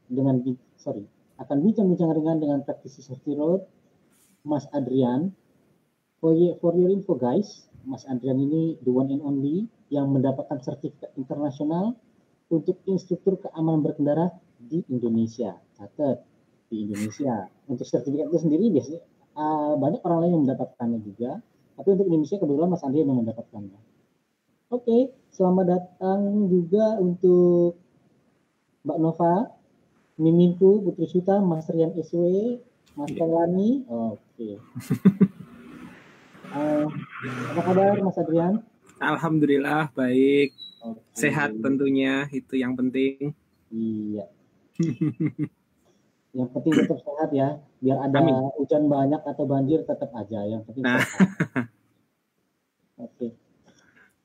dengan akan bincang-bincang ringan dengan praktisi safety road, Mas Adrian. For your info guys, Mas Adrian ini the one and only yang mendapatkan sertifikat internasional untuk instruktur keamanan berkendara di Indonesia. Catat, di Indonesia. Untuk sertifikat itu sendiri biasanya banyak orang lain yang mendapatkannya juga, tapi untuk Indonesia kebetulan Mas Adrian yang mendapatkannya. Oke, selamat datang juga untuk Mbak Nova, Miminku, Putri Suta, Mas Rian SW, Mas Kailani. Oke. Apa kabar Mas Adrian? Alhamdulillah baik. Sehat tentunya, itu yang penting. Iya. Yang penting tetap sehat ya. Biar ada hujan banyak atau banjir tetap aja. Yang penting sehat. Oke.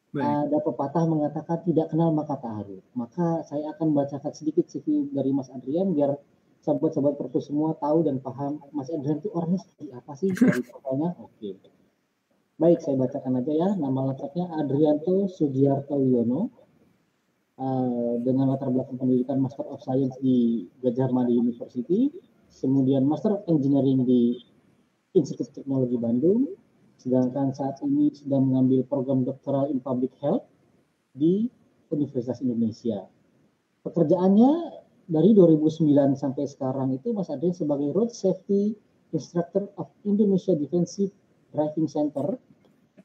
Ada pepatah mengatakan tidak kenal maka tak harus. Maka saya akan bacakan sedikit CV dari Mas Adrian biar sahabat-sahabat Perpus semua tahu dan paham Mas Adrian itu orangnya seperti apa sih dari profilnya. Oke. Baik, saya bacakan aja ya. Nama lengkapnya Adrianto Sugiarto Wiono. Dengan latar belakang pendidikan Master of Science di Gajah Mada University, kemudian Master of Engineering di Institut Teknologi Bandung, sedangkan saat ini sedang mengambil program doktoral in Public Health di Universitas Indonesia. Pekerjaannya dari 2009 sampai sekarang itu Mas Adrian sebagai Road Safety Instructor of Indonesia Defensive Driving Center,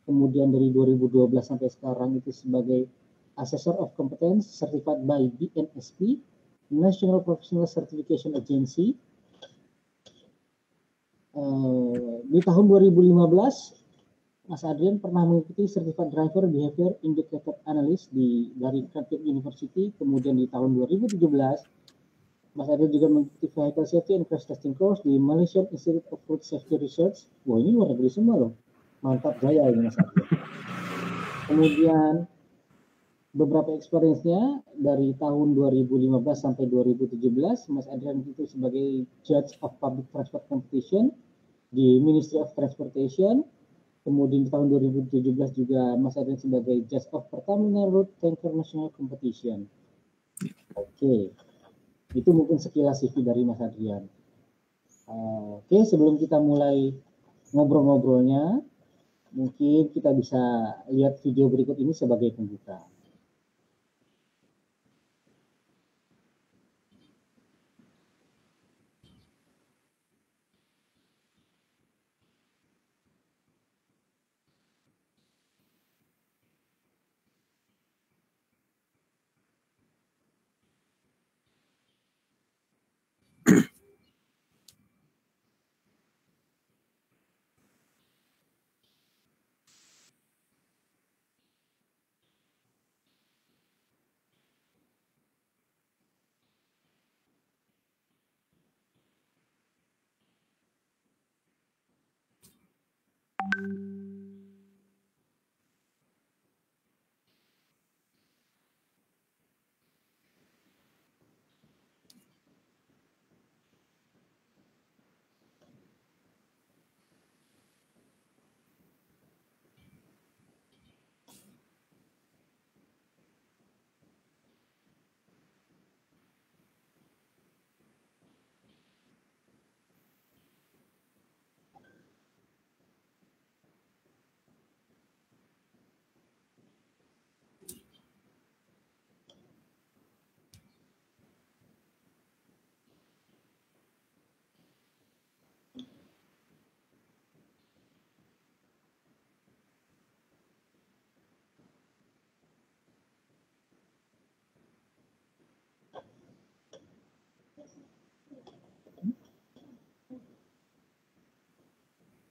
kemudian dari 2012 sampai sekarang itu sebagai Assessor of Competence Certified by BNSP, National Professional Certification Agency. Di tahun 2015, Mas Adrian pernah mengikuti Certified Driver Behavior Indicator Analyst dari Cranfield University. Kemudian di tahun 2017, Mas Adrian juga mengikuti Vehicle Safety and Crash Testing Course di Malaysian Institute of Road Safety Research. Wah, ini luar negeri semua loh. Mantap jaya ini Mas Adrian. Kemudian beberapa experience-nya dari tahun 2015 sampai 2017, Mas Adrian itu sebagai Judge of Public Transport Competition di Ministry of Transportation. Kemudian di tahun 2017 juga Mas Adrian sebagai Judge of Pertamina Road Tanker National Competition. Oke, itu mungkin sekilas CV dari Mas Adrian. Oke, sebelum kita mulai ngobrol-ngobrolnya, mungkin kita bisa lihat video berikut ini sebagai pembuka.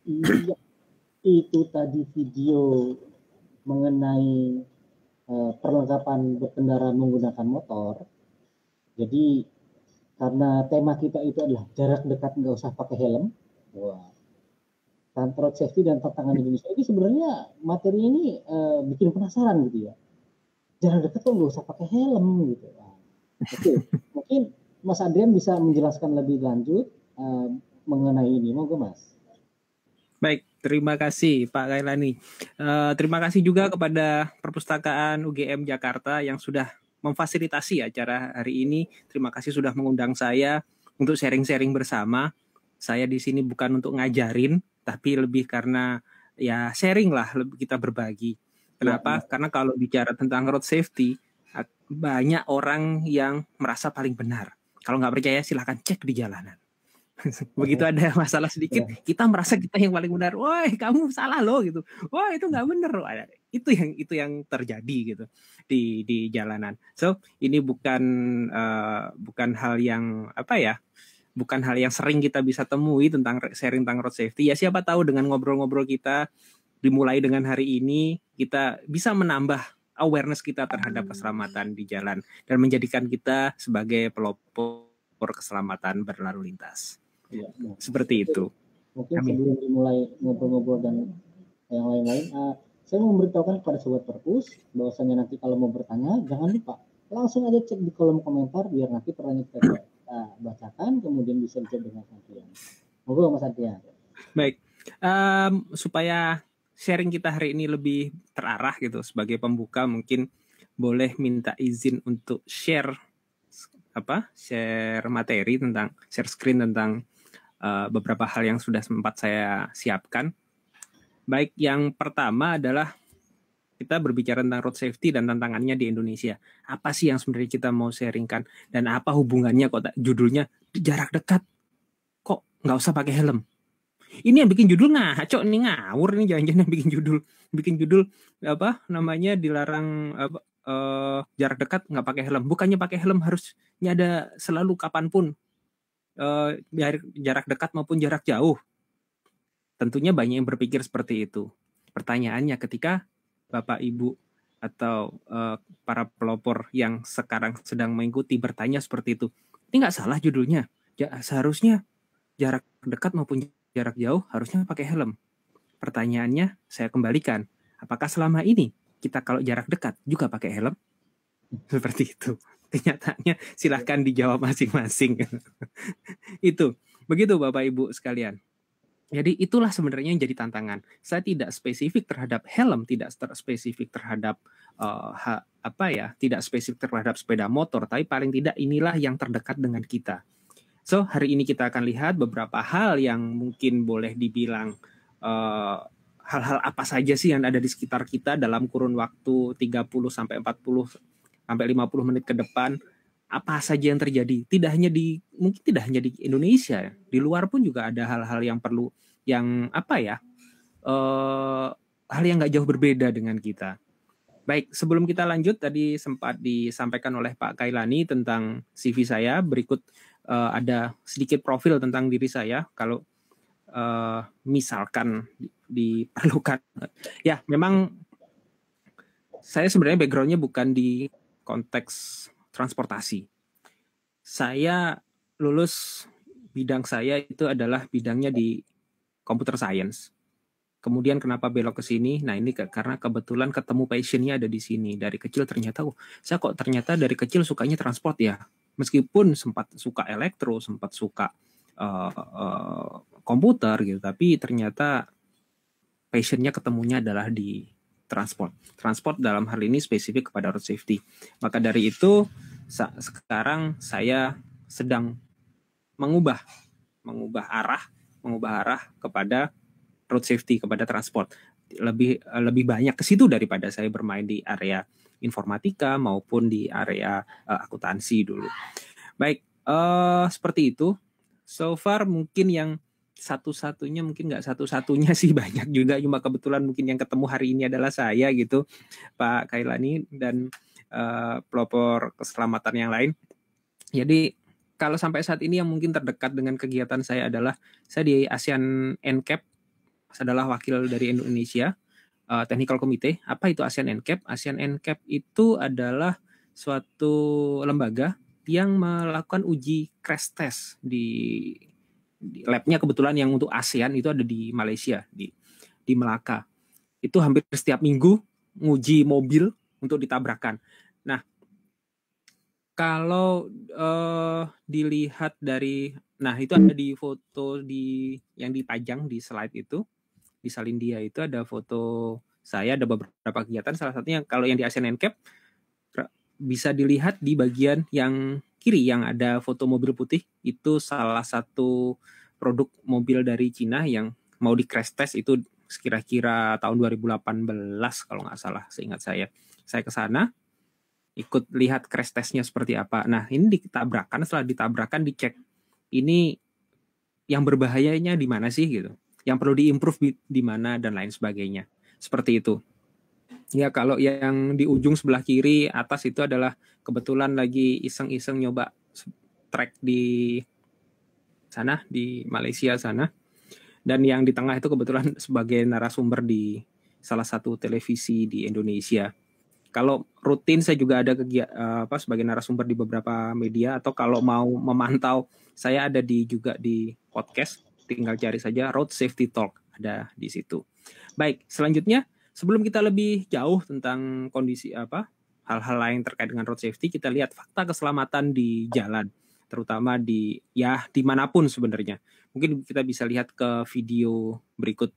Iya, itu tadi video mengenai perlengkapan berkendara menggunakan motor. Jadi karena tema kita itu adalah jarak dekat nggak usah pakai helm. Wah, road safety dan tantangan Indonesia ini sebenarnya materi ini bikin penasaran gitu ya. Jarak dekat kok nggak usah pakai helm gitu. Oke, mungkin Mas Adrian bisa menjelaskan lebih lanjut mengenai ini, monggo Mas. Baik, terima kasih Pak Kailani. Terima kasih juga kepada Perpustakaan UGM Jakarta yang sudah memfasilitasi acara hari ini. Terima kasih sudah mengundang saya untuk sharing-sharing bersama. Saya di sini bukan untuk ngajarin, tapi lebih karena ya sharing lah, kita berbagi. Kenapa? Ya. Karena kalau bicara tentang road safety, banyak orang yang merasa paling benar. Kalau nggak percaya silahkan cek di jalanan. Begitu ada masalah sedikit, kita merasa kita yang paling benar. Wah, kamu salah loh gitu. Wah, itu nggak benar. Itu yang terjadi gitu di jalanan. So ini bukan hal yang bukan hal yang sering kita bisa temui tentang sharing tentang road safety. Ya siapa tahu dengan ngobrol-ngobrol kita dimulai dengan hari ini kita bisa menambah awareness kita terhadap keselamatan di jalan dan menjadikan kita sebagai pelopor keselamatan berlalu lintas. Ya, seperti itu. Mungkin sebelum dimulai ngobrol-ngobrol dan yang lain-lain, saya mau memberitahukan kepada sobat Perpus bahwasanya nanti kalau mau bertanya jangan lupa langsung aja cek di kolom komentar biar nanti pertanyaan kita bacakan kemudian bisa dijawab dengan Santian. Monggo Mas Santian. Baik, supaya sharing kita hari ini lebih terarah gitu sebagai pembuka, mungkin boleh minta izin untuk share materi tentang share screen tentang beberapa hal yang sudah sempat saya siapkan. Baik, yang pertama adalah kita berbicara tentang road safety dan tantangannya di Indonesia. Apa sih yang sebenarnya kita mau sharingkan dan apa hubungannya kok judulnya jarak dekat kok nggak usah pakai helm? Ini yang bikin judul ngaco nih, ngawur nih jangan-jangan bikin judul dilarang jarak dekat nggak pakai helm. Bukannya pakai helm harusnya ada selalu kapanpun. Jarak dekat maupun jarak jauh. Tentunya banyak yang berpikir seperti itu. Pertanyaannya ketika Bapak Ibu atau para pelopor yang sekarang sedang mengikuti bertanya seperti itu, ini nggak salah judulnya. Seharusnya jarak dekat maupun jarak jauh harusnya pakai helm. Pertanyaannya saya kembalikan, apakah selama ini kita kalau jarak dekat juga pakai helm? Seperti itu. Kenyataannya silahkan dijawab masing-masing. Itu. Begitu Bapak Ibu sekalian. Jadi itulah sebenarnya yang jadi tantangan. Saya tidak spesifik terhadap helm, tidak spesifik terhadap tidak spesifik terhadap sepeda motor, tapi paling tidak inilah yang terdekat dengan kita. So, hari ini kita akan lihat beberapa hal yang mungkin boleh dibilang hal-hal apa saja sih yang ada di sekitar kita dalam kurun waktu 30 sampai 40 sampai 50 menit ke depan. Apa saja yang terjadi? Mungkin tidak hanya di Indonesia, di luar pun juga ada hal-hal yang perlu hal yang nggak jauh berbeda dengan kita. Baik, sebelum kita lanjut, tadi sempat disampaikan oleh Pak Kailani tentang CV saya. Berikut ada sedikit profil tentang diri saya. Kalau misalkan diperlukan, ya memang saya sebenarnya backgroundnya bukan di konteks transportasi. Saya lulus bidang saya itu adalah bidangnya di computer science. Kemudian kenapa belok ke sini? Nah ini karena kebetulan ketemu passionnya ada di sini. Dari kecil ternyata, saya kok ternyata dari kecil sukanya transport ya. Meskipun sempat suka elektro, sempat suka komputer gitu, tapi ternyata passionnya ketemunya adalah di transport. Transport dalam hal ini spesifik kepada road safety. Maka dari itu sekarang saya sedang mengubah arah kepada road safety, kepada transport. Lebih banyak ke situ daripada saya bermain di area informatika maupun di area akuntansi dulu. Baik, seperti itu. So far mungkin yang satu-satunya, mungkin nggak satu-satunya sih, banyak juga, cuma kebetulan mungkin yang ketemu hari ini adalah saya gitu, Pak Kailani dan pelopor keselamatan yang lain. Jadi kalau sampai saat ini yang mungkin terdekat dengan kegiatan saya adalah saya di ASEAN NCAP, saya adalah wakil dari Indonesia, Technical Committee. Apa itu ASEAN NCAP? ASEAN NCAP itu adalah suatu lembaga yang melakukan uji crash test di labnya. Kebetulan yang untuk ASEAN itu ada di Malaysia, di Melaka. Itu hampir setiap minggu nguji mobil untuk ditabrakan. Nah, kalau dilihat dari, nah itu ada di foto yang dipajang di slide itu, di Salindia itu ada foto saya, ada beberapa kegiatan. Salah satunya kalau yang di ASEAN NCAP bisa dilihat di bagian yang kiri yang ada foto mobil putih, itu salah satu produk mobil dari Cina yang mau di crash test itu kira-kira tahun 2018 kalau nggak salah, seingat saya. Saya ke sana ikut lihat crash testnya seperti apa. Nah, ini ditabrakan, setelah ditabrakan dicek ini yang berbahayanya di mana sih gitu. Yang perlu diimprove di mana dan lain sebagainya. Seperti itu. Ya, kalau yang di ujung sebelah kiri atas itu adalah kebetulan lagi iseng-iseng nyoba track di sana, di Malaysia sana. Dan yang di tengah itu kebetulan sebagai narasumber di salah satu televisi di Indonesia. Kalau rutin saya juga ada sebagai narasumber di beberapa media, atau kalau mau memantau saya ada juga di podcast, tinggal cari saja Road Safety Talk, ada di situ. Baik, selanjutnya sebelum kita lebih jauh tentang kondisi hal-hal lain terkait dengan road safety, kita lihat fakta keselamatan di jalan, terutama dimanapun sebenarnya. Mungkin kita bisa lihat ke video berikut.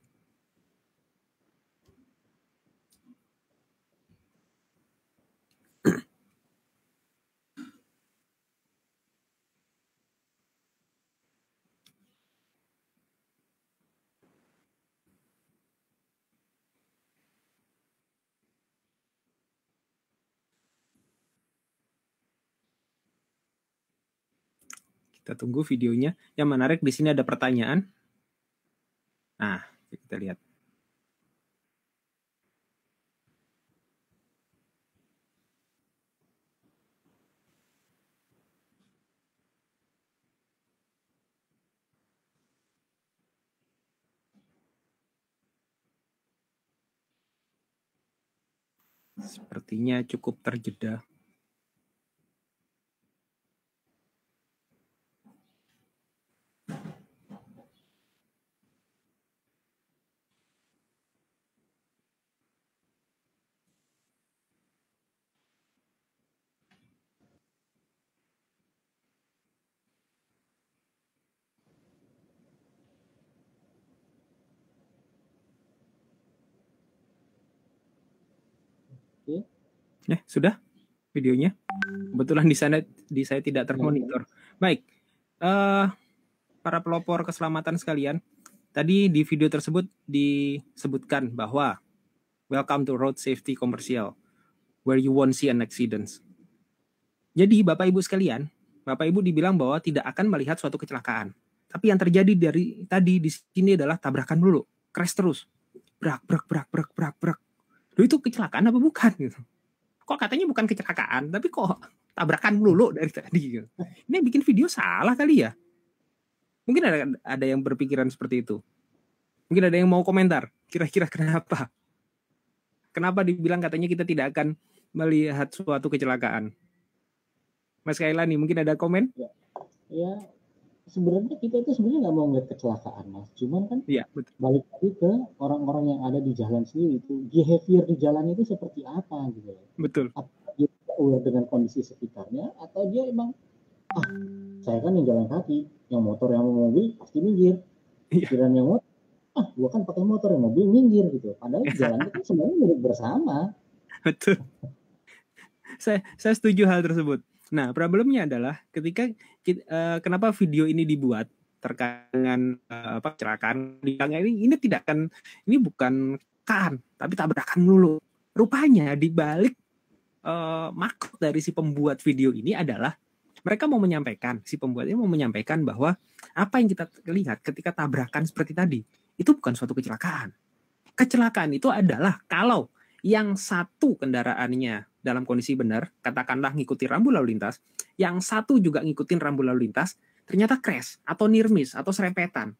Kita tunggu videonya. Yang menarik di sini ada pertanyaan. Nah, kita lihat. Sepertinya cukup terjeda. Sudah videonya? Kebetulan di saya tidak termonitor. Baik, para pelopor keselamatan sekalian, tadi di video tersebut disebutkan bahwa welcome to road safety commercial, where you won't see an accident. Jadi Bapak Ibu sekalian, Bapak Ibu dibilang bahwa tidak akan melihat suatu kecelakaan. Tapi yang terjadi dari tadi di sini adalah tabrakan dulu, crash terus, brak. Itu kecelakaan apa bukan gitu? Kok katanya bukan kecelakaan, tapi kok tabrakan melulu dari tadi gitu. Ini yang bikin video salah kali ya. Mungkin ada yang berpikiran seperti itu. Mungkin ada yang mau komentar, kira-kira kenapa? Kenapa dibilang katanya kita tidak akan melihat suatu kecelakaan? Mas Kailani, mungkin ada komen? Ya, sebenarnya kita itu sebenarnya nggak mau ngeliat kecelakaan, Mas. Cuman kan betul. Balik lagi ke orang-orang yang ada di jalan sendiri itu, behavior di jalan itu seperti apa gitu. Betul. Apakah dia aware dengan kondisi sekitarnya, atau dia emang saya kan yang jalan kaki, yang motor yang mobil pasti minggir. Dan yang motor, gua kan pakai motor, yang mobil minggir gitu. Padahal jalan itu kan sebenarnya milik bersama. Betul. Saya setuju hal tersebut. Nah, problemnya adalah ketika kenapa video ini dibuat terkait dengan kecelakaan, ini tidak kan, ini bukan tapi tabrakan dulu. Rupanya di balik maksud dari si pembuat video ini adalah mereka mau menyampaikan, si pembuatnya mau menyampaikan bahwa apa yang kita lihat ketika tabrakan seperti tadi itu bukan suatu kecelakaan. Kecelakaan itu adalah kalau yang satu kendaraannya dalam kondisi benar, katakanlah ngikuti rambu lalu lintas, yang satu juga ngikutin rambu lalu lintas, ternyata crash atau near miss atau serempetan.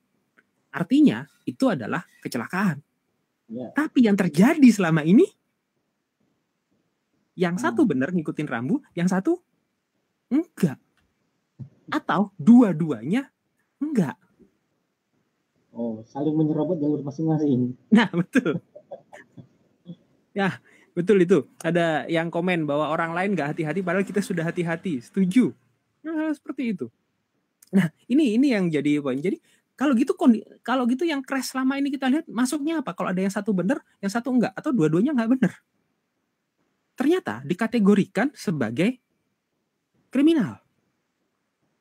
Artinya itu adalah kecelakaan. Ya. Tapi yang terjadi selama ini, yang satu benar ngikutin rambu, yang satu enggak. Atau dua-duanya enggak. Oh, saling menyerobot jalur masing-masing. Nah, betul. Ya, betul itu. Ada yang komen bahwa orang lain nggak hati-hati, padahal kita sudah hati-hati. Setuju. Nah, seperti itu. Nah, ini yang jadi poin. Jadi kalau gitu yang crash selama ini kita lihat masuknya apa? Kalau ada yang satu benar, yang satu enggak, atau dua-duanya nggak benar. ternyata dikategorikan sebagai kriminal.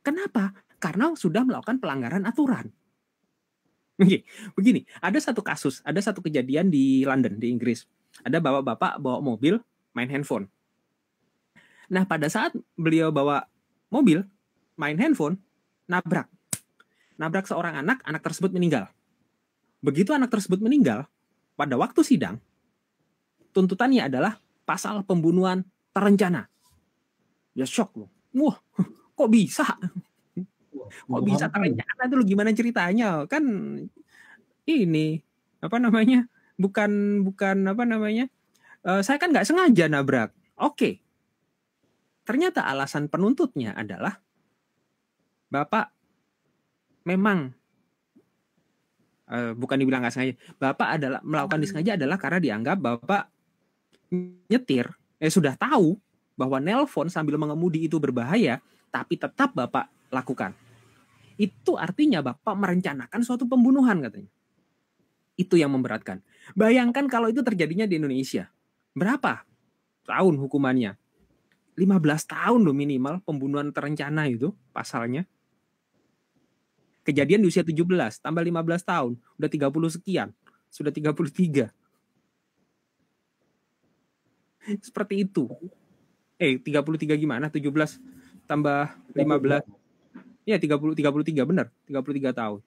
Kenapa? Karena sudah melakukan pelanggaran aturan. Begini, ada satu kasus, ada satu kejadian di London, di Inggris. Ada bapak-bapak bawa mobil, main handphone. Nah, pada saat beliau bawa mobil, main handphone, nabrak seorang anak tersebut meninggal. Begitu anak tersebut meninggal, pada waktu sidang, tuntutannya adalah pasal pembunuhan terencana. Ya shock loh. Wah, kok bisa? Kok bisa terencana itu gimana ceritanya? Kan ini apa namanya? Bukan apa namanya? Saya kan nggak sengaja nabrak. Oke. Ternyata alasan penuntutnya adalah Bapak memang bukan dibilang nggak sengaja. Bapak adalah melakukan disengaja adalah karena dianggap Bapak nyetir sudah tahu bahwa nelpon sambil mengemudi itu berbahaya, tapi tetap Bapak lakukan. Itu artinya Bapak merencanakan suatu pembunuhan katanya. Itu yang memberatkan. Bayangkan kalau itu terjadinya di Indonesia. Berapa tahun hukumannya? 15 tahun loh minimal pembunuhan terencana itu pasalnya. Kejadian di usia 17, tambah 15 tahun, udah 30 sekian, sudah 33. Seperti itu. 33 gimana? 17 tambah 15. Ya, 33 benar, 33 tahun.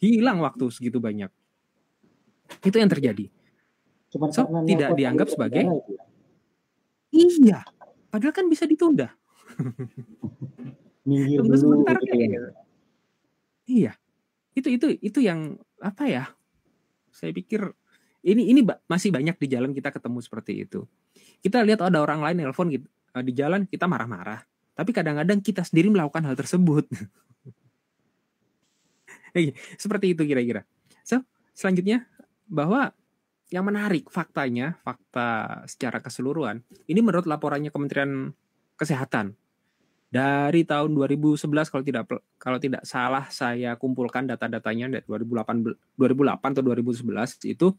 Hilang waktu segitu banyak. Itu yang terjadi. So, tidak dianggap sebagai iya, padahal kan bisa ditunda. Minggir dulu sebentar gitu ya. Iya. Itu yang apa ya? Saya pikir ini masih banyak di jalan kita ketemu seperti itu. Kita lihat ada orang lain nelpon gitu, di jalan kita marah-marah. Tapi kadang-kadang kita sendiri melakukan hal tersebut. Seperti itu kira-kira. So, selanjutnya bahwa yang menarik fakta secara keseluruhan, ini menurut laporannya Kementerian Kesehatan. Dari tahun 2011 kalau tidak salah saya kumpulkan data-datanya dari 2008 atau 2011 itu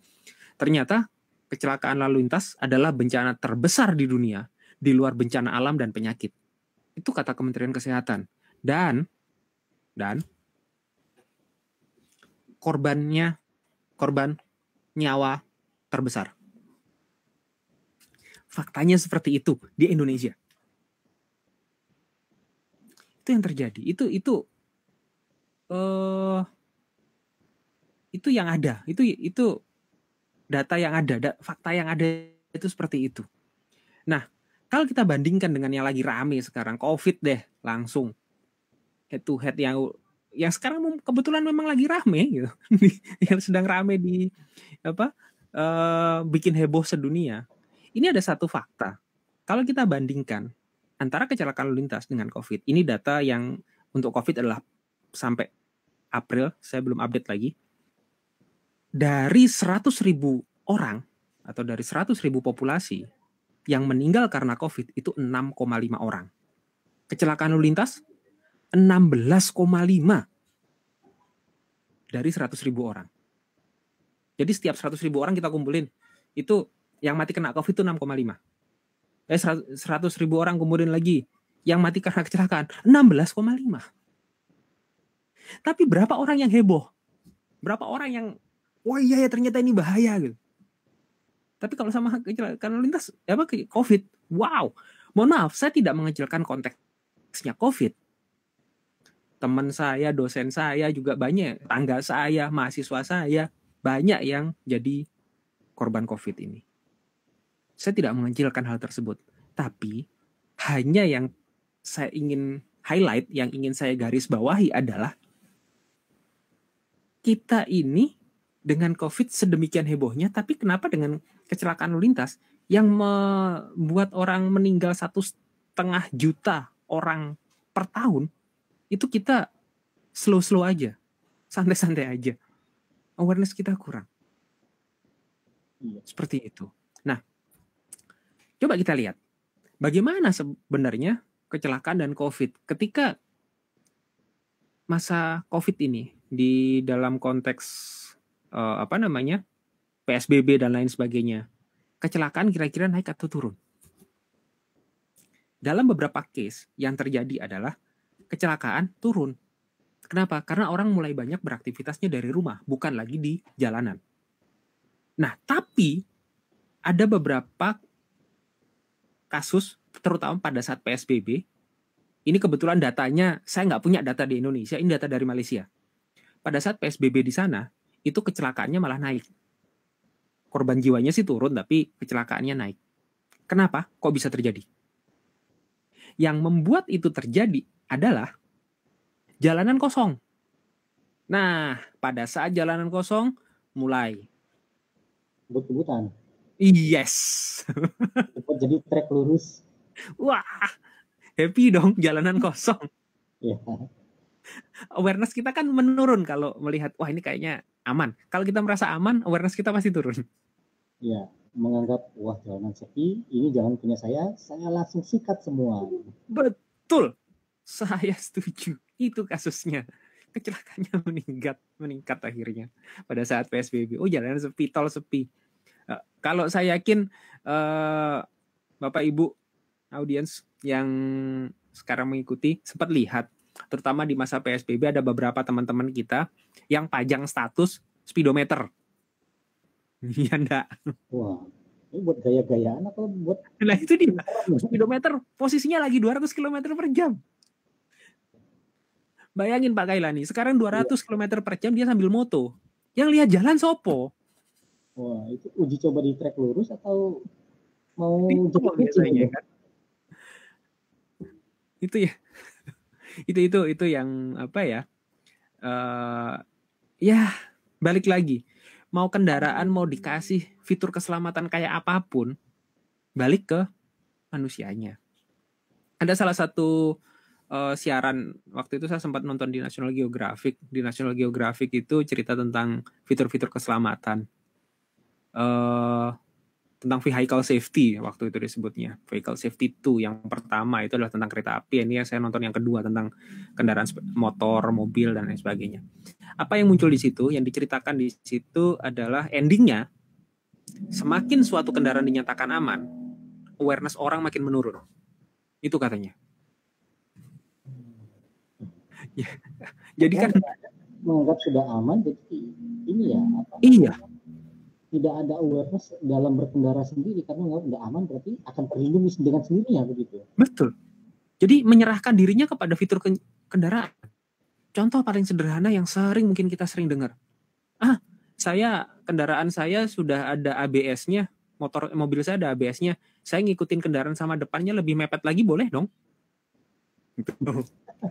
ternyata kecelakaan lalu lintas adalah bencana terbesar di dunia di luar bencana alam dan penyakit. Itu kata Kementerian Kesehatan. Dan korban nyawa terbesar. Faktanya seperti itu di Indonesia. Itu yang terjadi. Itu yang ada. Itu data yang ada, fakta yang ada itu seperti itu. Nah, kalau kita bandingkan dengan yang lagi rame sekarang, COVID deh langsung head to head yang sekarang kebetulan memang lagi rame gitu. Yang sedang rame di bikin heboh sedunia. Ini ada satu fakta. Kalau kita bandingkan antara kecelakaan lalu lintas dengan COVID, ini data yang untuk COVID adalah sampai April, saya belum update lagi. Dari 100.000 orang atau dari 100.000 populasi yang meninggal karena COVID itu 6,5 orang. Kecelakaan lalu lintas 16,5 dari 100.000 orang. Jadi setiap 100.000 orang kita kumpulin, itu yang mati kena COVID itu 6,5. 100.000 orang kemudian lagi yang mati karena kecelakaan 16,5. Tapi berapa orang yang heboh? Berapa orang yang wah iya ya ternyata ini bahaya gitu. Tapi kalau sama kecelakaan lalu lintas COVID, wow. Mohon maaf, saya tidak mengecilkan konteksnya COVID. Teman saya, dosen saya juga banyak, tangga saya, mahasiswa saya banyak yang jadi korban COVID ini. Saya tidak mengecilkan hal tersebut, tapi hanya yang saya ingin highlight, yang ingin saya garis bawahi adalah kita ini dengan COVID sedemikian hebohnya, tapi kenapa dengan kecelakaan lalu lintas yang membuat orang meninggal 1,5 juta orang per tahun, itu kita slow-slow aja, santai-santai aja. Awareness kita kurang. Seperti itu. Nah, coba kita lihat bagaimana sebenarnya kecelakaan dan COVID ketika masa COVID ini di dalam konteks PSBB dan lain sebagainya. kecelakaan kira-kira naik atau turun? Dalam beberapa case yang terjadi adalah kecelakaan turun. Kenapa? Karena orang mulai banyak beraktivitasnya dari rumah, bukan lagi di jalanan. Nah, tapi ada beberapa kasus, terutama pada saat PSBB, ini kebetulan datanya, saya nggak punya data di Indonesia, ini data dari Malaysia. Pada saat PSBB di sana, itu kecelakaannya malah naik. Korban jiwanya sih turun, tapi kecelakaannya naik. Kenapa? Kok bisa terjadi? Yang membuat itu terjadi adalah jalanan kosong. Nah, pada saat jalanan kosong, mulai But-butan. Yes. Jadi trek lurus. Wah, happy dong jalanan kosong. Ya. Awareness kita kan menurun kalau melihat, wah ini kayaknya aman. Kalau kita merasa aman, awareness kita pasti turun. Ya, menganggap, wah jalanan sepi, ini jalan punya saya langsung sikat semua. Betul, saya setuju. Itu kasusnya. Kecelakaannya meningkat akhirnya pada saat PSBB. Oh jalanan sepi, tol sepi. Kalau saya yakin Bapak Ibu audiens yang sekarang mengikuti sempat lihat, terutama di masa PSBB ada beberapa teman-teman kita yang pajang status speedometer. Iya enggak? Wah, ini buat gaya-gayaan atau buat... Nah itu dia, speedometer posisinya lagi 200 km per jam. Bayangin Pak Kailani, sekarang 200 km per jam dia sambil moto. Yang lihat jalan sopo. Wah, itu uji coba di trek lurus atau mau jepit biasanya kan? Itu ya. itu yang apa ya? Ya, balik lagi. Mau kendaraan mau dikasih fitur keselamatan kayak apapun, balik ke manusianya. Ada salah satu siaran waktu itu saya sempat nonton di National Geographic. Di National Geographic itu cerita tentang fitur-fitur keselamatan. Tentang vehicle safety waktu itu disebutnya. Vehicle safety 2 yang pertama itu adalah tentang kereta api. Ini saya nonton yang kedua tentang kendaraan motor, mobil dan lain sebagainya. Apa yang muncul di situ, yang diceritakan di situ adalah endingnya semakin suatu kendaraan dinyatakan aman, awareness orang makin menurun. Itu katanya. Ya. Jadi kan menganggap sudah aman, jadi ini ya apa? Iya. Tidak ada awareness dalam berkendara sendiri karena nggak aman berarti akan terlindungi dengan sendirinya begitu. Betul. Jadi menyerahkan dirinya kepada fitur kendaraan. Contoh paling sederhana yang mungkin kita sering dengar. Kendaraan saya sudah ada ABS-nya, mobil saya ada ABS-nya. Saya ngikutin kendaraan sama depannya lebih mepet lagi boleh dong?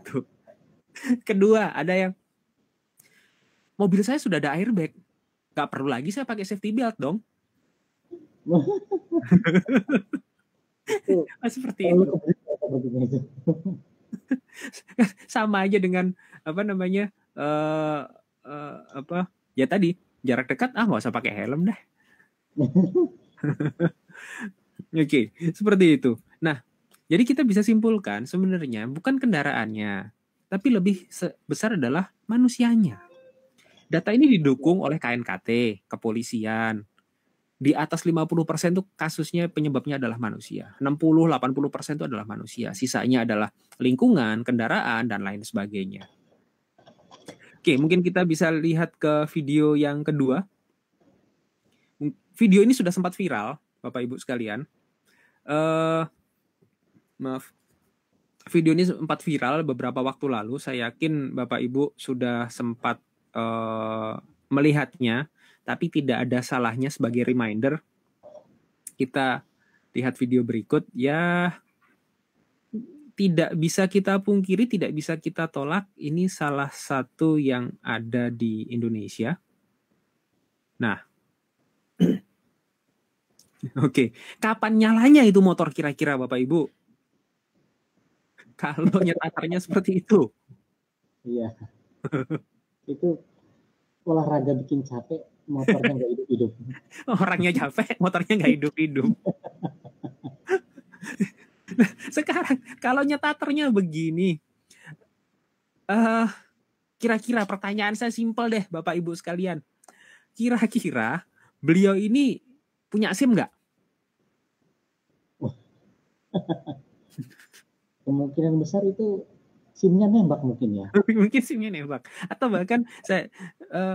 Tuh. Kedua, ada yang mobil saya sudah ada airbag. Gak perlu lagi saya pakai safety belt dong. Seperti itu. Sama aja dengan apa namanya ya tadi jarak dekat nggak usah pakai helm deh. Oke, seperti itu. Nah, jadi kita bisa simpulkan sebenarnya bukan kendaraannya, tapi lebih besar adalah manusianya. Data ini didukung oleh KNKT, kepolisian. Di atas 50% itu kasusnya penyebabnya adalah manusia. 60-80% itu adalah manusia. Sisanya adalah lingkungan, kendaraan, dan lain sebagainya. Oke, mungkin kita bisa lihat ke video yang kedua. Video ini sudah sempat viral, Bapak Ibu sekalian. Video ini sempat viral beberapa waktu lalu. Saya yakin Bapak Ibu sudah sempat melihatnya, tapi tidak ada salahnya sebagai reminder kita lihat video berikut. Ya, tidak bisa kita pungkiri, tidak bisa kita tolak, ini salah satu yang ada di Indonesia. Nah, oke. Kapan nyalanya itu motor kira-kira Bapak Ibu? Kalau nyetakarnya seperti itu. Iya. Itu olahraga bikin capek, motornya nggak hidup-hidup. Orangnya capek, motornya nggak hidup-hidup. Nah, sekarang kalau nyetaternya begini, kira-kira pertanyaan saya simpel deh, Bapak Ibu sekalian. Kira-kira beliau ini punya SIM nggak? Kemungkinan besar itu SIM-nya nembak mungkin ya. Mungkin SIM-nya nembak. Atau bahkan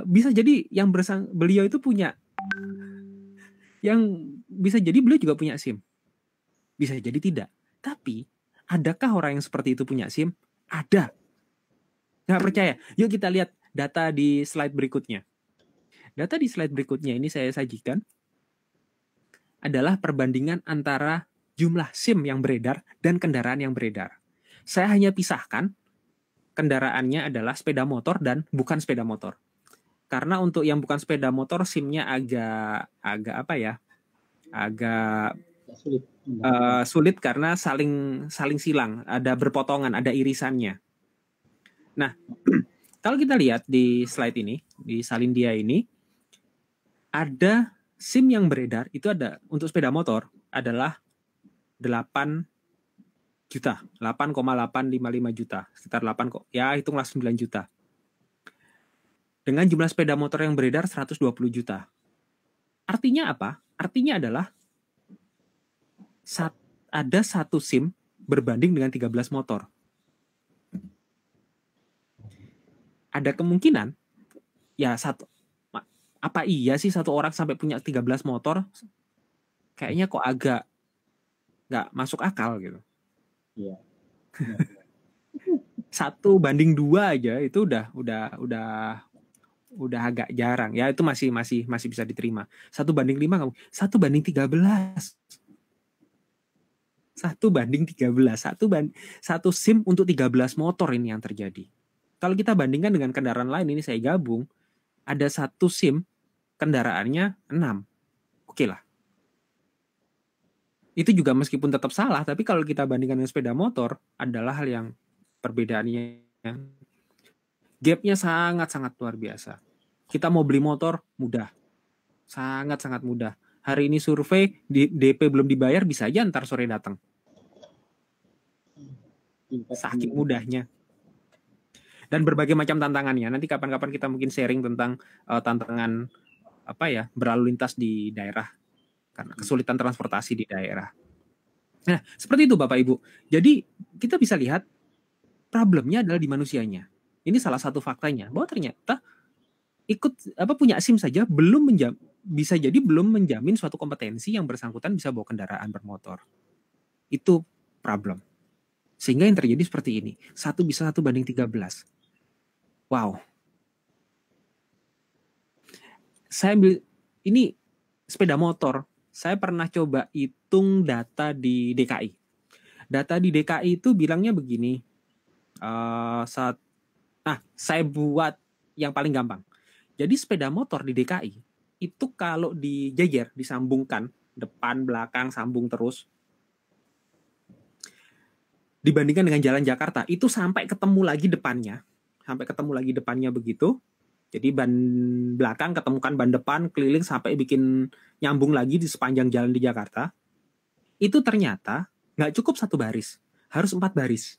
bisa jadi yang beliau itu punya, yang bisa jadi beliau juga punya SIM. Bisa jadi tidak. Tapi adakah orang yang seperti itu punya SIM? Ada. Nggak percaya? Yuk kita lihat data di slide berikutnya. Data di slide berikutnya ini saya sajikan adalah perbandingan antara jumlah SIM yang beredar dan kendaraan yang beredar. Saya hanya pisahkan kendaraannya adalah sepeda motor dan bukan sepeda motor. Karena untuk yang bukan sepeda motor SIM-nya agak apa ya? Agak sulit karena saling silang, ada berpotongan, ada irisannya. Nah, kalau kita lihat di slide ini, di Salindia ini, ada SIM yang beredar, itu ada untuk sepeda motor adalah 8 juta, 8,855 juta, sekitar 8 kok, ya hitunglah 9 juta. Dengan jumlah sepeda motor yang beredar 120 juta. Artinya apa? Artinya adalah ada satu SIM berbanding dengan 13 motor. Ada kemungkinan, ya apa iya sih satu orang sampai punya 13 motor? Kayaknya kok agak nggak masuk akal gitu. Iya. 1:2 aja itu udah agak jarang. Ya itu masih bisa diterima. 1:5 kamu. 1:13. 1:13. Satu SIM untuk 13 motor ini yang terjadi. Kalau kita bandingkan dengan kendaraan lain, ini saya gabung, ada satu SIM kendaraannya 6. Oke lah. Itu juga meskipun tetap salah, tapi kalau kita bandingkan dengan sepeda motor, adalah hal yang perbedaannya. Gapnya sangat-sangat luar biasa. Kita mau beli motor, mudah. Sangat-sangat mudah. Hari ini survei, DP belum dibayar, bisa aja ntar sore datang. Saking mudahnya. Dan berbagai macam tantangannya. Nanti kapan-kapan kita mungkin sharing tentang tantangan berlalu lintas di daerah. Karena kesulitan transportasi di daerah. Nah, seperti itu Bapak Ibu. Jadi, kita bisa lihat problemnya adalah di manusianya. Ini salah satu faktanya. Bahwa ternyata punya SIM saja bisa jadi belum menjamin suatu kompetensi yang bersangkutan bisa bawa kendaraan bermotor. Itu problem. Sehingga yang terjadi seperti ini. 1:13. Wow. Saya ambil ini sepeda motor. Saya pernah coba hitung data di DKI. Data di DKI itu bilangnya begini. Saya buat yang paling gampang. Jadi sepeda motor di DKI itu kalau dijejer, disambungkan depan, belakang, sambung terus, dibandingkan dengan jalan Jakarta itu sampai ketemu lagi depannya begitu. Jadi ban belakang ketemukan ban depan, keliling sampai bikin nyambung lagi di sepanjang jalan di Jakarta. Itu ternyata nggak cukup 1 baris, harus 4 baris.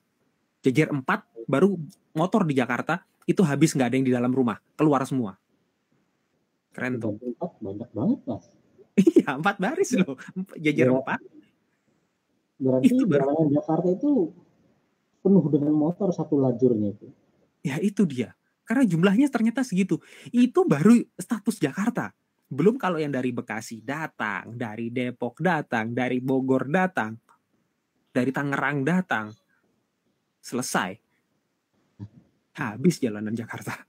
Jejer 4, baru motor di Jakarta itu habis, nggak ada yang di dalam rumah, keluar semua. Keren tuh. 4 banyak banget Mas. Iya, 4 baris loh, jejer 4. Berarti jalanan Jakarta itu penuh dengan motor satu lajurnya itu. Ya itu dia. Karena jumlahnya ternyata segitu. Itu baru status Jakarta. Belum kalau yang dari Bekasi datang, dari Depok datang, dari Bogor datang, dari Tangerang datang. Selesai. Habis jalanan Jakarta.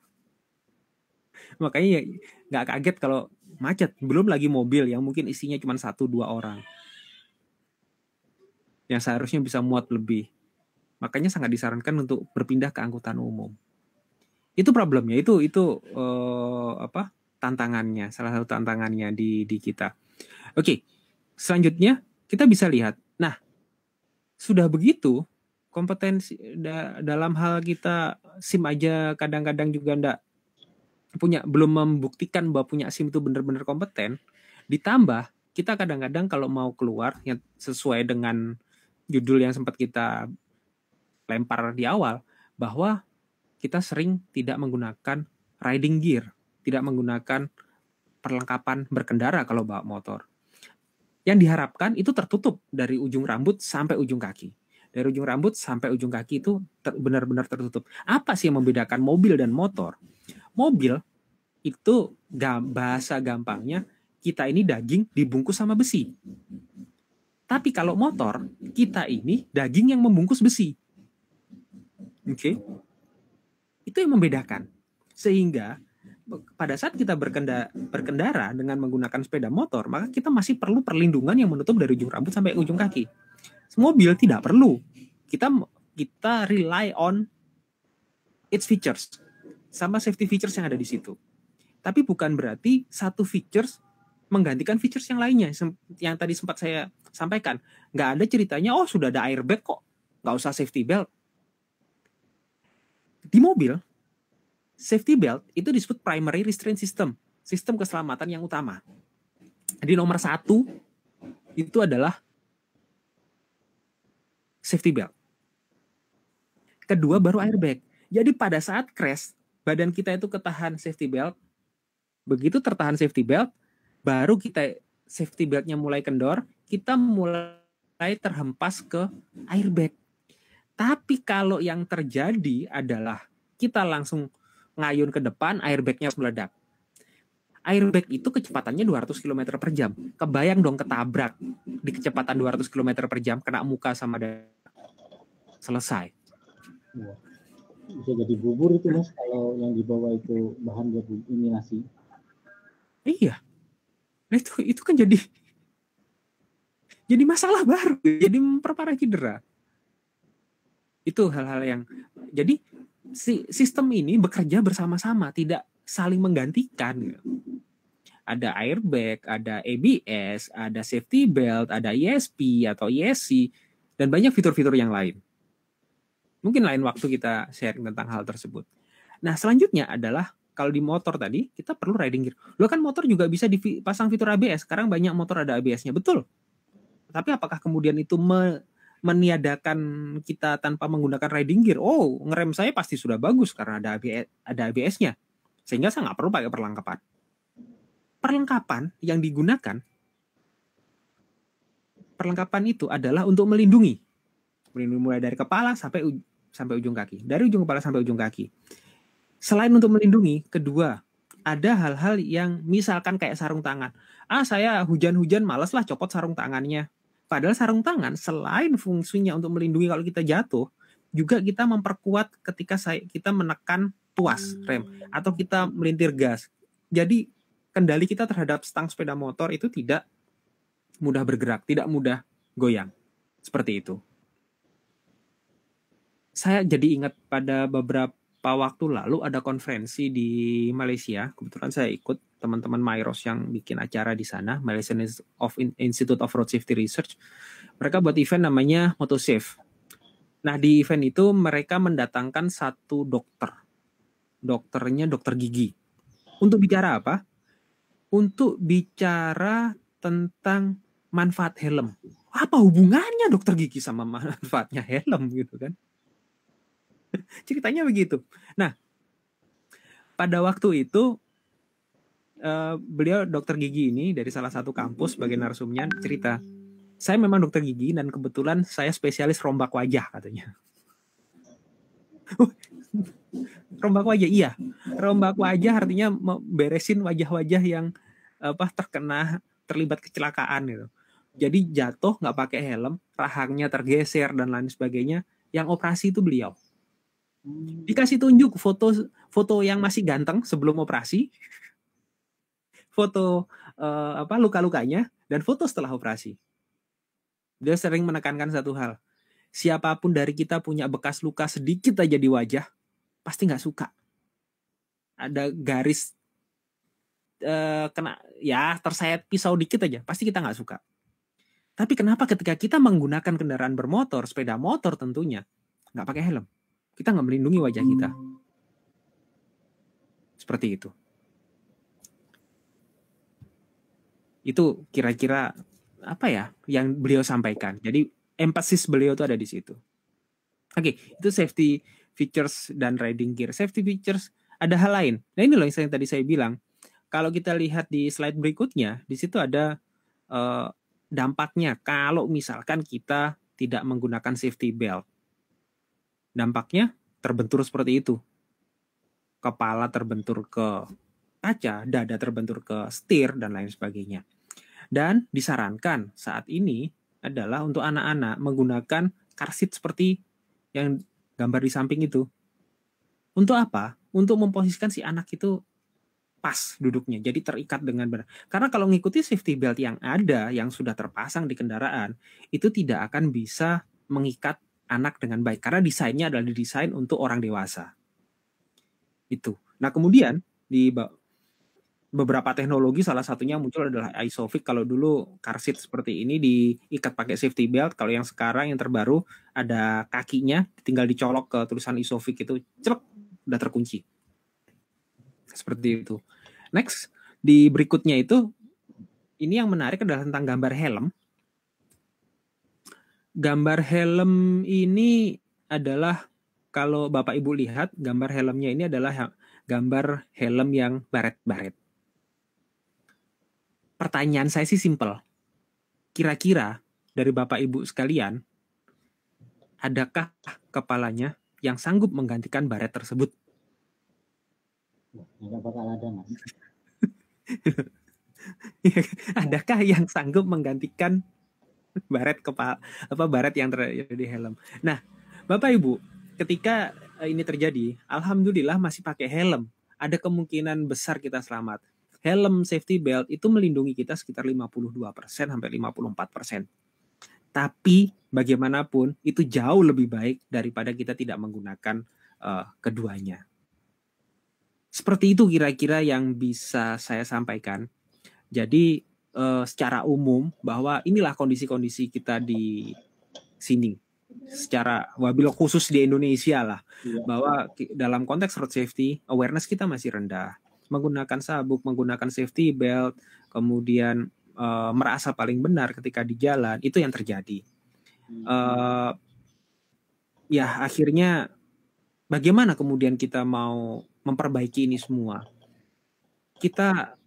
Makanya nggak kaget kalau macet. Belum lagi mobil yang mungkin isinya cuma 1-2 orang. Yang seharusnya bisa muat lebih. Makanya sangat disarankan untuk berpindah ke angkutan umum. Itu problemnya, itu tantangannya, salah satu tantangannya di kita. Oke, selanjutnya kita bisa lihat. Nah, sudah begitu kompetensi dalam hal kita SIM aja kadang-kadang juga belum membuktikan bahwa punya SIM itu benar-benar kompeten. Ditambah kita kadang-kadang kalau mau keluar yang sesuai dengan judul yang sempat kita lempar di awal, bahwa kita sering tidak menggunakan riding gear, tidak menggunakan perlengkapan berkendara kalau bawa motor. Yang diharapkan itu tertutup dari ujung rambut sampai ujung kaki. Dari ujung rambut sampai ujung kaki itu benar-benar tertutup. Apa sih yang membedakan mobil dan motor? Mobil itu bahasa gampangnya kita ini daging dibungkus sama besi. Tapi kalau motor, kita ini daging yang membungkus besi. Oke? Itu yang membedakan. Sehingga pada saat kita berkendara dengan menggunakan sepeda motor, maka kita masih perlu perlindungan yang menutup dari ujung rambut sampai ujung kaki. Mobil tidak perlu. Kita rely on its features sama safety features yang ada di situ. Tapi bukan berarti satu features menggantikan features yang lainnya. Yang tadi sempat saya sampaikan, nggak ada ceritanya, oh sudah ada airbag kok, nggak usah safety belt. Di mobil, safety belt itu disebut primary restraint system, sistem keselamatan yang utama. Jadi nomor 1 itu adalah safety belt. Kedua baru airbag. Jadi pada saat crash, badan kita itu ketahan safety belt. Begitu tertahan safety belt, baru kita safety beltnya mulai kendor, kita mulai terhempas ke airbag. Tapi kalau yang terjadi adalah kita langsung ngayun ke depan, airbagnya meledak. Airbag itu kecepatannya 200 km per jam. Kebayang dong ketabrak di kecepatan 200 km per jam, kena muka sama dada. Selesai. Bisa jadi bubur itu Mas, kalau yang dibawa itu bahan buat ini nasi. Iya. Nah itu kan jadi masalah baru, jadi memperparah cedera. Itu hal-hal yang jadi sistem ini bekerja bersama-sama, tidak saling menggantikan. Ada airbag, ada ABS, ada safety belt, ada ESP atau ESC, dan banyak fitur-fitur yang lain. Mungkin lain waktu kita sharing tentang hal tersebut. Nah, selanjutnya adalah kalau di motor tadi, kita perlu riding gear. Loh kan motor juga bisa dipasang fitur ABS. Sekarang banyak motor ada ABS-nya. Betul. Tapi apakah kemudian itu meniadakan kita tanpa menggunakan riding gear? Oh, ngerem saya pasti sudah bagus karena ada ABS-nya. Sehingga saya nggak perlu pakai perlengkapan. Perlengkapan yang digunakan, perlengkapan itu adalah untuk melindungi mulai dari kepala sampai ujung kaki. Dari ujung kepala sampai ujung kaki. Selain untuk melindungi, kedua, ada hal-hal yang misalkan kayak sarung tangan. Saya hujan-hujan malas lah copot sarung tangannya. Padahal sarung tangan selain fungsinya untuk melindungi kalau kita jatuh, juga kita memperkuat ketika kita menekan tuas rem atau kita melintir gas. Jadi kendali kita terhadap stang sepeda motor itu tidak mudah bergerak, tidak mudah goyang. Seperti itu. Saya jadi ingat pada beberapa waktu lalu ada konferensi di Malaysia. Kebetulan saya ikut teman-teman Myros yang bikin acara di sana, Malaysian Institute of Road Safety Research. Mereka buat event namanya MotoSafe. Nah, di event itu mereka mendatangkan satu dokter. Dokternya dokter gigi. Untuk bicara apa? Untuk bicara tentang manfaat helm. Apa hubungannya dokter gigi sama manfaatnya helm gitu kan? Ceritanya begitu. Nah, pada waktu itu beliau dokter gigi ini dari salah satu kampus sebagai narsumnya cerita, saya memang dokter gigi dan kebetulan saya spesialis rombak wajah katanya. Rombak wajah, iya. Rombak wajah artinya beresin wajah-wajah yang terlibat kecelakaan gitu. Jadi jatuh nggak pakai helm, rahangnya tergeser dan lain sebagainya. Yang operasi itu beliau. Dikasih tunjuk foto yang masih ganteng sebelum operasi, foto luka-lukanya, dan foto setelah operasi. Dia sering menekankan satu hal, siapapun dari kita punya bekas luka sedikit aja di wajah, pasti nggak suka. Ada garis tersayat pisau dikit aja, pasti kita nggak suka. Tapi kenapa ketika kita menggunakan kendaraan bermotor, sepeda motor tentunya, nggak pakai helm? Kita nggak melindungi wajah kita. Seperti itu. Itu kira-kira apa ya yang beliau sampaikan. Jadi emphasis beliau itu ada di situ. Oke, itu safety features dan riding gear. Safety features ada hal lain. Nah ini loh yang tadi saya bilang. Kalau kita lihat di slide berikutnya, di situ ada dampaknya kalau misalkan kita tidak menggunakan safety belt. Dampaknya terbentur seperti itu. Kepala terbentur ke kaca, dada terbentur ke setir, dan lain sebagainya. Dan disarankan saat ini adalah untuk anak-anak menggunakan car seat seperti yang gambar di samping itu. Untuk apa? Untuk memposisikan si anak itu pas duduknya, jadi terikat dengan benar. Karena kalau mengikuti safety belt yang ada, yang sudah terpasang di kendaraan, itu tidak akan bisa mengikat anak dengan baik. Karena desainnya adalah didesain untuk orang dewasa. Itu. Nah, kemudian di beberapa teknologi, salah satunya muncul adalah ISOFIX. Kalau dulu car seat seperti ini diikat pakai safety belt. Kalau yang sekarang yang terbaru ada kakinya, tinggal dicolok ke tulisan ISOFIX itu, celek, udah terkunci. Seperti itu. Next, di berikutnya itu, ini yang menarik adalah tentang gambar helm. Gambar helm ini adalah, kalau Bapak Ibu lihat, gambar helmnya ini adalah gambar helm yang baret-baret. Pertanyaan saya sih simpel. Kira-kira dari Bapak Ibu sekalian, adakah kepalanya yang sanggup menggantikan baret tersebut? Nggak bakal ada, Mas. Adakah yang sanggup menggantikan baret kepala, baret yang terjadi di helm? Nah, Bapak Ibu, ketika ini terjadi, alhamdulillah masih pakai helm. Ada kemungkinan besar kita selamat. Helm safety belt itu melindungi kita sekitar 52% sampai 54%. Tapi bagaimanapun itu jauh lebih baik daripada kita tidak menggunakan keduanya. Seperti itu kira-kira yang bisa saya sampaikan. Jadi secara umum bahwa inilah kondisi-kondisi kita di sini. Secara wabil khusus di Indonesia lah. Bahwa dalam konteks road safety, awareness kita masih rendah. Menggunakan sabuk, menggunakan safety belt, kemudian merasa paling benar ketika di jalan, itu yang terjadi. Ya akhirnya bagaimana kemudian kita mau memperbaiki ini semua? Kita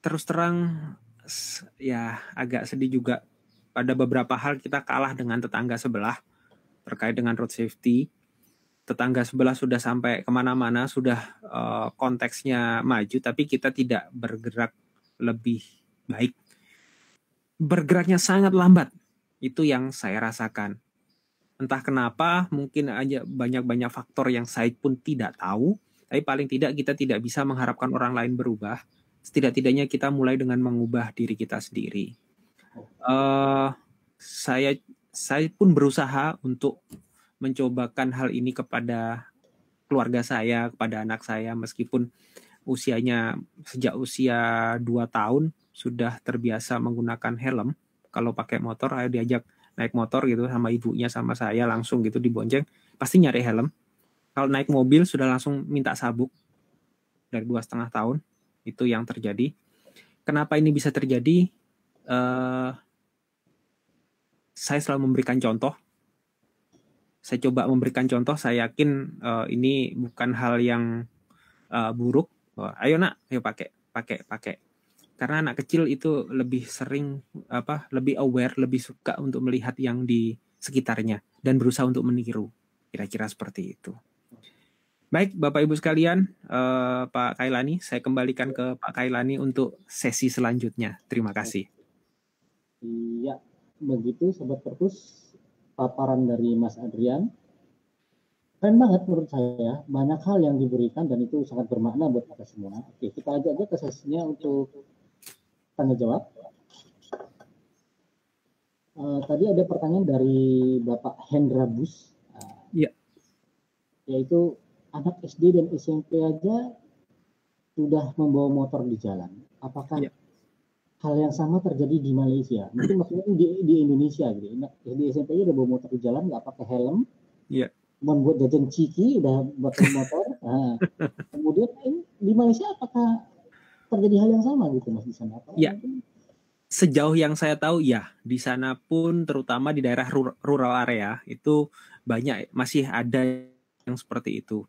terus terang ya agak sedih juga. Pada beberapa hal kita kalah dengan tetangga sebelah terkait dengan road safety. Tetangga sebelah sudah sampai kemana-mana, sudah konteksnya maju, tapi kita tidak bergerak lebih baik. Bergeraknya sangat lambat. Itu yang saya rasakan. Entah kenapa, mungkin aja banyak-banyak faktor yang saya pun tidak tahu, tapi paling tidak kita tidak bisa mengharapkan orang lain berubah. Setidak-tidaknya kita mulai dengan mengubah diri kita sendiri. Saya pun berusaha untuk mencobakan hal ini kepada keluarga saya, kepada anak saya, meskipun usianya sejak usia 2 tahun sudah terbiasa menggunakan helm. Kalau pakai motor, ayo diajak naik motor gitu sama ibunya sama saya langsung gitu dibonceng, pasti nyari helm. Kalau naik mobil sudah langsung minta sabuk dari 2,5 tahun. Itu yang terjadi. Kenapa ini bisa terjadi? Saya selalu memberikan contoh. Saya coba memberikan contoh. Saya yakin ini bukan hal yang buruk. Ayo nak, ayo pakai. Karena anak kecil itu lebih sering lebih aware, lebih suka untuk melihat yang di sekitarnya dan berusaha untuk meniru. Kira-kira seperti itu. Baik, Bapak Ibu sekalian, Pak Kailani, saya kembalikan ke Pak Kailani untuk sesi selanjutnya. Terima kasih. Iya, begitu Sobat Perpus, paparan dari Mas Adrian. Keren banget menurut saya, banyak hal yang diberikan dan itu sangat bermakna buat kita semua. Oke, kita ajak aja ke sesinya untuk tanya jawab. Tadi ada pertanyaan dari Bapak Hendra Bus. Iya. Yaitu anak SD dan SMP aja sudah membawa motor di jalan. Apakah hal yang sama terjadi di Malaysia? Mungkin maksudnya di Indonesia gitu. SD SMP aja udah bawa motor di jalan, nggak pakai helm. Iya. Membuat jajan ciki udah pakai motor. Nah, kemudian di Malaysia apakah terjadi hal yang sama gitu Mas di sana? Iya. Sejauh yang saya tahu ya, di sana pun terutama di daerah rural area itu banyak masih ada yang seperti itu.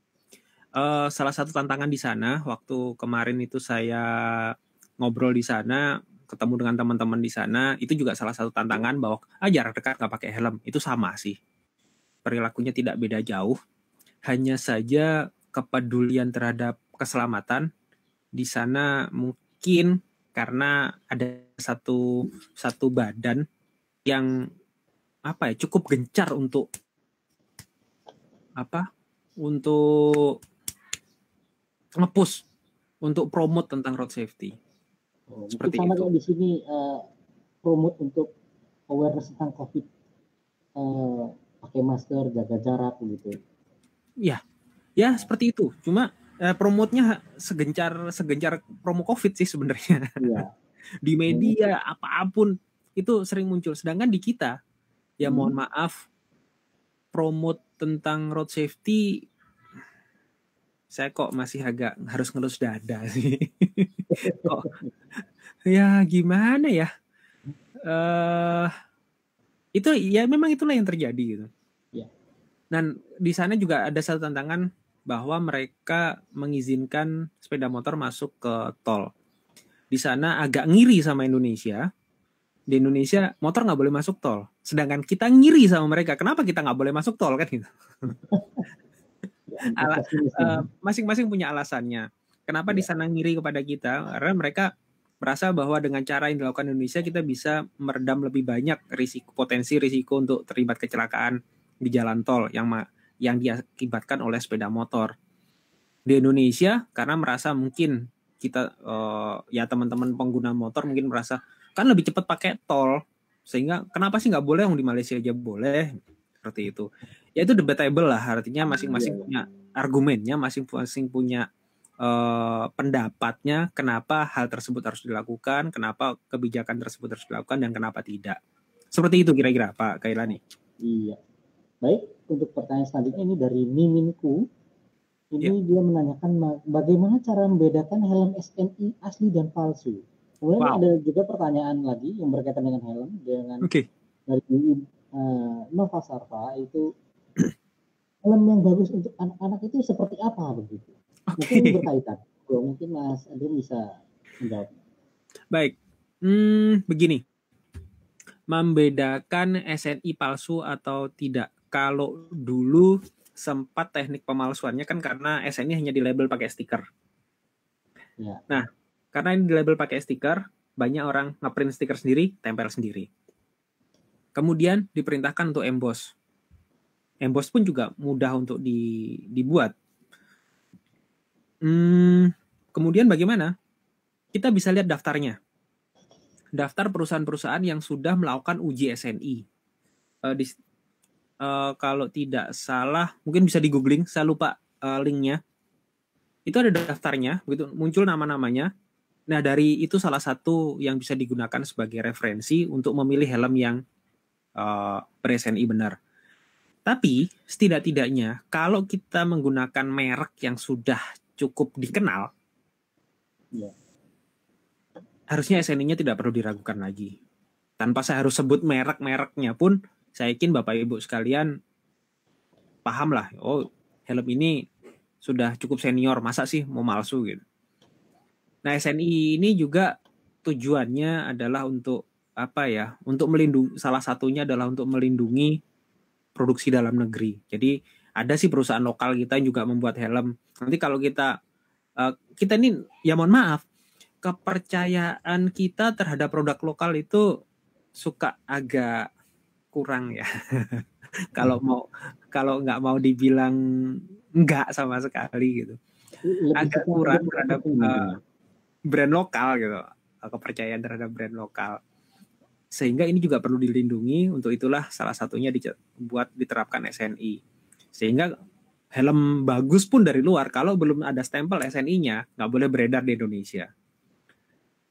Salah satu tantangan di sana waktu kemarin itu saya ngobrol di sana, ketemu dengan teman-teman di sana, itu juga salah satu tantangan bahwa jarak dekat nggak pakai helm. Itu sama sih. Perilakunya tidak beda jauh. Hanya saja kepedulian terhadap keselamatan di sana mungkin karena ada satu badan yang cukup gencar untuk nge-push untuk promote tentang road safety. Seperti sama itu. Kayak di sini promote untuk awareness tentang COVID, pakai masker, jaga jarak gitu. Ya seperti itu. Cuma promotnya segencar promo COVID sih sebenarnya. Iya. Di media apapun itu sering muncul. Sedangkan di kita, ya mohon maaf, promote tentang road safety, saya kok masih agak harus ngelus dada sih. Kok ya gimana ya? Itu ya memang itulah yang terjadi gitu. Ya. Dan di sana juga ada satu tantangan bahwa mereka mengizinkan sepeda motor masuk ke tol. Di sana agak ngiri sama Indonesia. Di Indonesia motor nggak boleh masuk tol, sedangkan kita ngiri sama mereka. Kenapa kita nggak boleh masuk tol kan gitu? Masing-masing punya alasannya. Kenapa di sana ngiri kepada kita? Karena mereka merasa bahwa dengan cara yang dilakukan Indonesia kita bisa meredam lebih banyak potensi risiko untuk terlibat kecelakaan di jalan tol yang diakibatkan oleh sepeda motor. Di Indonesia karena merasa mungkin kita ya teman-teman pengguna motor mungkin merasa kan lebih cepat pakai tol, sehingga kenapa sih nggak boleh, yang di Malaysia aja boleh, seperti itu. Ya itu debatable lah, artinya masing-masing punya argumennya, masing-masing punya pendapatnya kenapa hal tersebut harus dilakukan, kenapa kebijakan tersebut harus dilakukan, dan kenapa tidak. Seperti itu kira-kira Pak Kailani. Iya. Baik, untuk pertanyaan selanjutnya ini dari Miminku. Ini dia menanyakan bagaimana cara membedakan helm SNI asli dan palsu. Kemudian ada juga pertanyaan lagi yang berkaitan dengan helm dari Nova Sarva, itu helm yang bagus untuk anak-anak itu seperti apa begitu? Mungkin ini berkaitan. Mungkin Mas Adrian bisa menjawab. Baik, begini, membedakan SNI palsu atau tidak. Kalau dulu sempat teknik pemalsuannya kan karena SNI hanya di label pakai stiker. Ya. Nah, karena ini di label pakai stiker, banyak orang ngeprint stiker sendiri, tempel sendiri. Kemudian diperintahkan untuk emboss. Emboss pun juga mudah untuk dibuat. Kemudian bagaimana? Kita bisa lihat daftarnya. Daftar perusahaan-perusahaan yang sudah melakukan uji SNI. Kalau tidak salah, mungkin bisa di googling, saya lupa linknya. Itu ada daftarnya, begitu muncul nama-namanya. Nah, dari itu salah satu yang bisa digunakan sebagai referensi untuk memilih helm yang ber-SNI benar. Tapi, setidak-tidaknya, kalau kita menggunakan merek yang sudah cukup dikenal, harusnya SNI-nya tidak perlu diragukan lagi. Tanpa saya harus sebut merek-mereknya pun, saya yakin Bapak Ibu sekalian paham lah, oh helm ini sudah cukup senior, masa sih mau malsu gitu. Nah, SNI ini juga tujuannya adalah untuk untuk melindungi, salah satunya adalah untuk melindungi produksi dalam negeri. Jadi ada sih perusahaan lokal kita yang juga membuat helm. Nanti kalau kita ini, ya mohon maaf, kepercayaan kita terhadap produk lokal itu suka agak kurang ya. Kalau nggak mau dibilang enggak sama sekali gitu. Agak kurang terhadap brand lokal gitu. Kepercayaan terhadap brand lokal. Sehingga ini juga perlu dilindungi, untuk itulah salah satunya diterapkan SNI. Sehingga helm bagus pun dari luar, kalau belum ada stempel SNI-nya, nggak boleh beredar di Indonesia.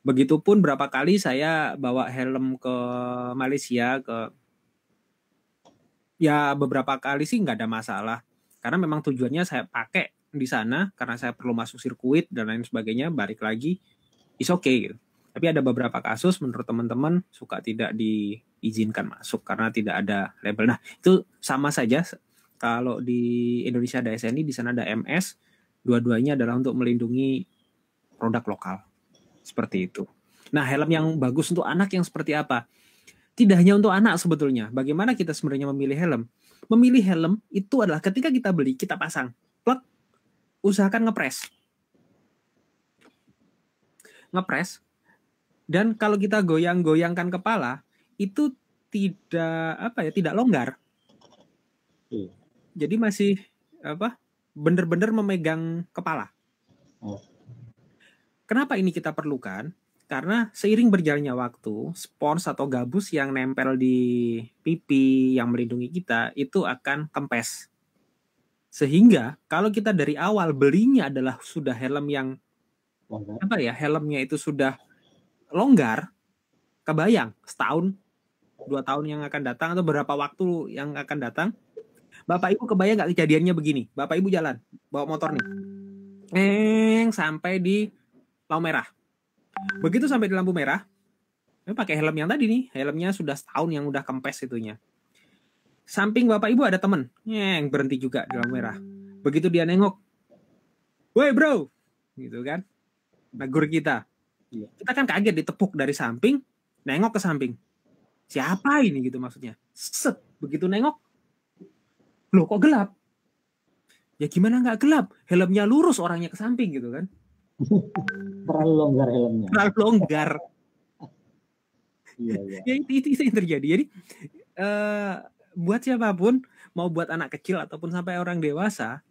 Begitupun berapa kali saya bawa helm ke Malaysia, ya beberapa kali sih nggak ada masalah. Karena memang tujuannya saya pakai di sana, karena saya perlu masuk sirkuit dan lain sebagainya, balik lagi, is okay gitu. Tapi ada beberapa kasus menurut teman-teman suka tidak diizinkan masuk karena tidak ada label. Nah, itu sama saja. Kalau di Indonesia ada SNI, di sana ada MS. Dua-duanya adalah untuk melindungi produk lokal. Seperti itu. Nah, helm yang bagus untuk anak yang seperti apa? Tidak hanya untuk anak sebetulnya. Bagaimana kita sebenarnya memilih helm? Memilih helm itu adalah ketika kita beli, kita pasang. Plug, usahakan ngepres. Ngepres. Dan kalau kita goyang-goyangkan kepala, itu tidak longgar. Jadi masih benar-benar memegang kepala. Kenapa ini kita perlukan? Karena seiring berjalannya waktu, spons atau gabus yang nempel di pipi yang melindungi kita itu akan kempes. Sehingga kalau kita dari awal belinya adalah sudah helm yang helmnya itu sudah longgar, kebayang setahun, 2 tahun yang akan datang atau beberapa waktu yang akan datang, Bapak Ibu kebayang nggak kejadiannya begini? Bapak Ibu jalan bawa motor nih, sampai di lampu merah. Begitu sampai di lampu merah, pakai helm yang tadi nih, helmnya sudah setahun yang udah kempes itunya. Samping Bapak Ibu ada temen, berhenti juga di lampu merah. Begitu dia nengok, woi bro, gitu kan, negur kita. Kita kan kaget, ditepuk dari samping, nengok ke samping. Siapa ini gitu maksudnya. Set, begitu nengok, loh kok gelap? Ya gimana nggak gelap? Helmnya lurus, orangnya ke samping gitu kan. Terlalu longgar helmnya. Terlalu longgar. Iya. Ya itu yang terjadi. Jadi buat siapapun, mau buat anak kecil ataupun sampai orang dewasa,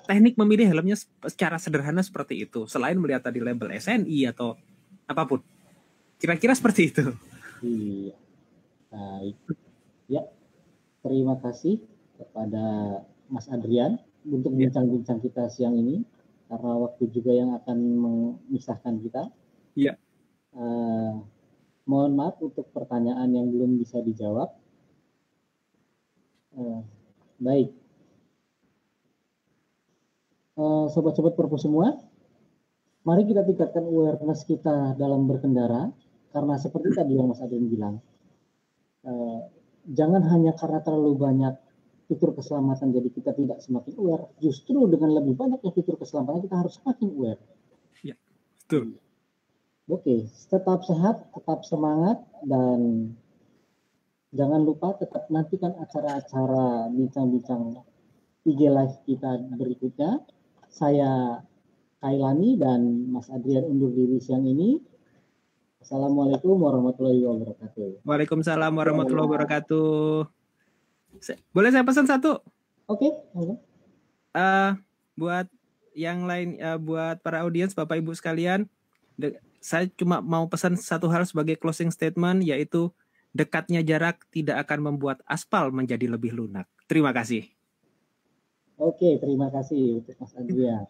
teknik memilih helmnya secara sederhana seperti itu. Selain melihat tadi label SNI atau apapun. Kira-kira seperti itu. Iya. Baik. Ya, terima kasih kepada Mas Adrian untuk bincang-bincang kita siang ini. Karena waktu juga yang akan memisahkan kita. Iya. Mohon maaf untuk pertanyaan yang belum bisa dijawab. Baik. Sobat-sobat Perpu semua, mari kita tingkatkan awareness kita dalam berkendara. Karena seperti tadi yang Mas Adrian bilang, jangan hanya karena terlalu banyak fitur keselamatan jadi kita tidak semakin aware. Justru dengan lebih banyaknya fitur keselamatan kita harus semakin aware. Ya, betul. Oke, tetap sehat, tetap semangat, dan jangan lupa tetap nantikan acara-acara bincang-bincang IG Live kita berikutnya. Saya Kailani dan Mas Adrian undur diri siang ini. Assalamualaikum warahmatullahi wabarakatuh. Waalaikumsalam warahmatullahi wabarakatuh. Boleh saya pesan satu? Oke. Buat yang lain, buat para audiens, Bapak Ibu sekalian, saya cuma mau pesan satu hal sebagai closing statement, yaitu dekatnya jarak tidak akan membuat aspal menjadi lebih lunak. Terima kasih. Oke, terima kasih untuk Mas Adrian.